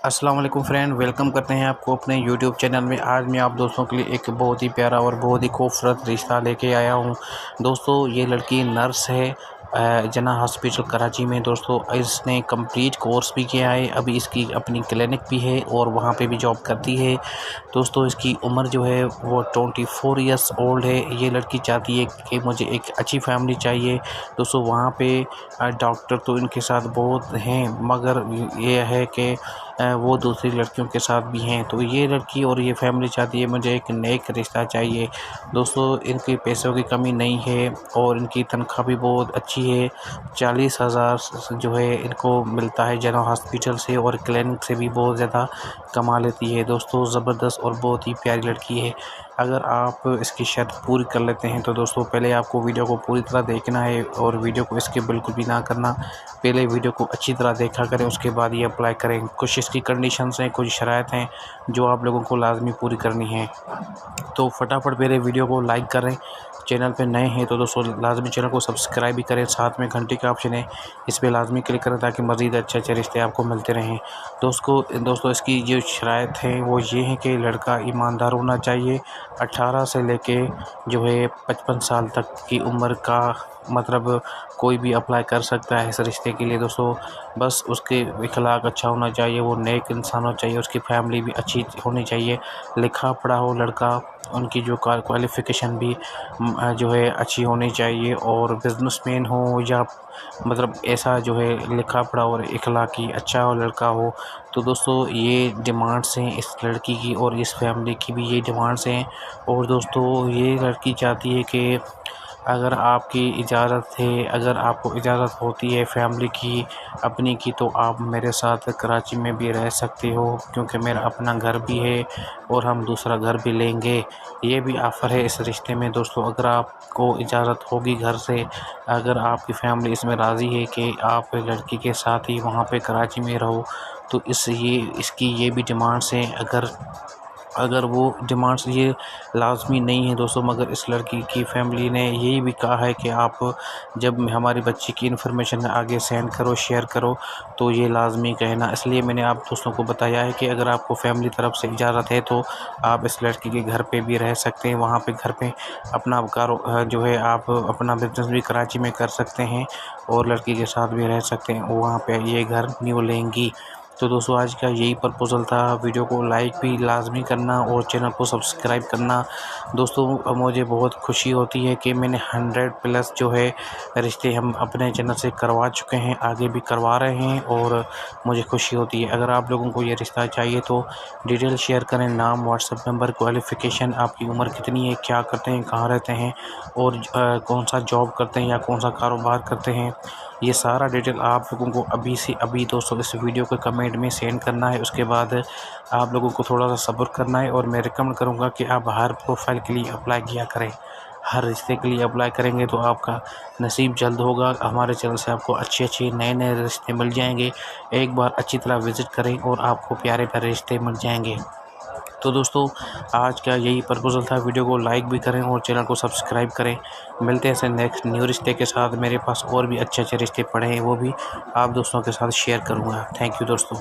अस्सलाम वालेकुम friend, welcome करते हैं आपको अपने यूट्यूब चैनल में। आज मैं आप दोस्तों के लिए एक बहुत ही प्यारा और बहुत ही खूबसूरत रिश्ता लेके आया हूं। दोस्तों ये लड़की नर्स है जना हॉस्पिटल कराची में। दोस्तों इसने कंप्लीट कोर्स भी किया है, अभी इसकी अपनी क्लिनिक भी है और वहां पे भी जॉब करती है। दोस्तों इसकी उम्र जो है वो 24 इयर्स ओल्ड है। ये लड़की चाहती है कि मुझे एक अच्छी फैमिली चाहिए। दोस्तों वहाँ पे डॉक्टर तो इनके साथ बहुत हैं, मगर ये है कि वो दूसरी लड़कियों के साथ भी हैं। तो ये लड़की और ये फैमिली चाहती है मुझे एक नेक रिश्ता चाहिए। दोस्तों इनके पैसों की कमी नहीं है और इनकी तनख्वाह भी बहुत अच्छी है। 40,000 जो है इनको मिलता है जना हॉस्पिटल से, और क्लिनिक से भी बहुत ज़्यादा कमा लेती है। दोस्तों ज़बरदस्त और बहुत ही प्यारी लड़की है। अगर आप इसकी शर्त पूरी कर लेते हैं तो दोस्तों पहले आपको वीडियो को पूरी तरह देखना है और वीडियो को इसके बिल्कुल भी ना करना। पहले वीडियो को अच्छी तरह देखा करें, उसके बाद ये अप्लाई करें। कुछ इसकी कंडीशंस हैं, कुछ शराइत हैं जो आप लोगों को लाजमी पूरी करनी है। तो फटाफट मेरे वीडियो को लाइक करें। चैनल पे नए हैं तो दोस्तों लाजमी चैनल को सब्सक्राइब भी करें, साथ में घंटी का ऑप्शन है इस पर लाजमी क्लिक करें ताकि मज़ीद अच्छे अच्छे रिश्ते आपको मिलते रहें। दोस्तों इसकी जो शराइत है वो ये है कि लड़का ईमानदार होना चाहिए। 18 से लेके जो है 55 साल तक की उम्र का, मतलब कोई भी अप्लाई कर सकता है इस रिश्ते के लिए। दोस्तों बस उसके इखलाक अच्छा होना चाहिए, वो नेक इंसान होना चाहिए, उसकी फैमिली भी अच्छी होनी चाहिए, लिखा पढ़ा हो लड़का, उनकी जो क्वालिफ़िकेशन भी जो है अच्छी होनी चाहिए, और बिजनेसमैन हो या मतलब ऐसा जो है लिखा पढ़ा और इखलाकी अच्छा हो लड़का हो। तो दोस्तों ये डिमांड्स हैं इस लड़की की, और इस फैमिली की भी ये डिमांड्स हैं। और दोस्तों ये लड़की चाहती है कि अगर आपकी इजाज़त है, अगर आपको इजाज़त होती है फैमिली की अपनी की, तो आप मेरे साथ कराची में भी रह सकते हो, क्योंकि मेरा अपना घर भी है और हम दूसरा घर भी लेंगे। ये भी ऑफ़र है इस रिश्ते में। दोस्तों अगर आपको इजाज़त होगी घर से, अगर आपकी फैमिली इसमें राज़ी है कि आप लड़की के साथ ही वहाँ पे कराची में रहो, तो इसकी ये भी डिमांड्स हैं। अगर वो डिमांड्स ये लाज़मी नहीं है दोस्तों, मगर इस लड़की की फैमिली ने यही भी कहा है कि आप जब हमारी बच्ची की इन्फॉर्मेशन आगे सेंड करो, शेयर करो, तो ये लाज़मी कहना। इसलिए मैंने आप दोस्तों को बताया है कि अगर आपको फैमिली तरफ से इजाज़त है तो आप इस लड़की के घर पे भी रह सकते हैं। वहाँ पे घर पे अपना जो है आप अपना बिजनेस भी कराची में कर सकते हैं और लड़की के साथ भी रह सकते हैं। वहाँ पे ये घर न्यू लेंगी। तो दोस्तों आज का यही प्रपोज़ल था। वीडियो को लाइक भी लाजमी करना और चैनल को सब्सक्राइब करना। दोस्तों मुझे बहुत खुशी होती है कि मैंने 100+ जो है रिश्ते हम अपने चैनल से करवा चुके हैं, आगे भी करवा रहे हैं, और मुझे खुशी होती है। अगर आप लोगों को ये रिश्ता चाहिए तो डिटेल शेयर करें, नाम, व्हाट्सएप नंबर, क्वालिफ़िकेशन, आपकी उम्र कितनी है, क्या करते हैं, कहाँ रहते हैं, और कौन सा जॉब करते हैं या कौन सा कारोबार करते हैं, ये सारा डिटेल आप लोगों को अभी से अभी दोस्तों इस वीडियो के कमेंट में सेंड करना है। उसके बाद आप लोगों को थोड़ा सा सब्र करना है, और मैं रिकमेंड करूँगा कि आप हर प्रोफाइल के लिए अप्लाई किया करें। हर रिश्ते के लिए अप्लाई करेंगे तो आपका नसीब जल्द होगा। हमारे चैनल से आपको अच्छे नए नए रिश्ते मिल जाएंगे। एक बार अच्छी तरह विज़िट करें और आपको प्यारे प्यारे रिश्ते मिल जाएंगे। तो दोस्तों आज का यही प्रपोज़ल था। वीडियो को लाइक भी करें और चैनल को सब्सक्राइब करें। मिलते हैं ऐसे नेक्स्ट न्यू रिश्ते के साथ। मेरे पास और भी अच्छे अच्छे रिश्ते पड़े हैं, वो भी आप दोस्तों के साथ शेयर करूँगा। थैंक यू दोस्तों।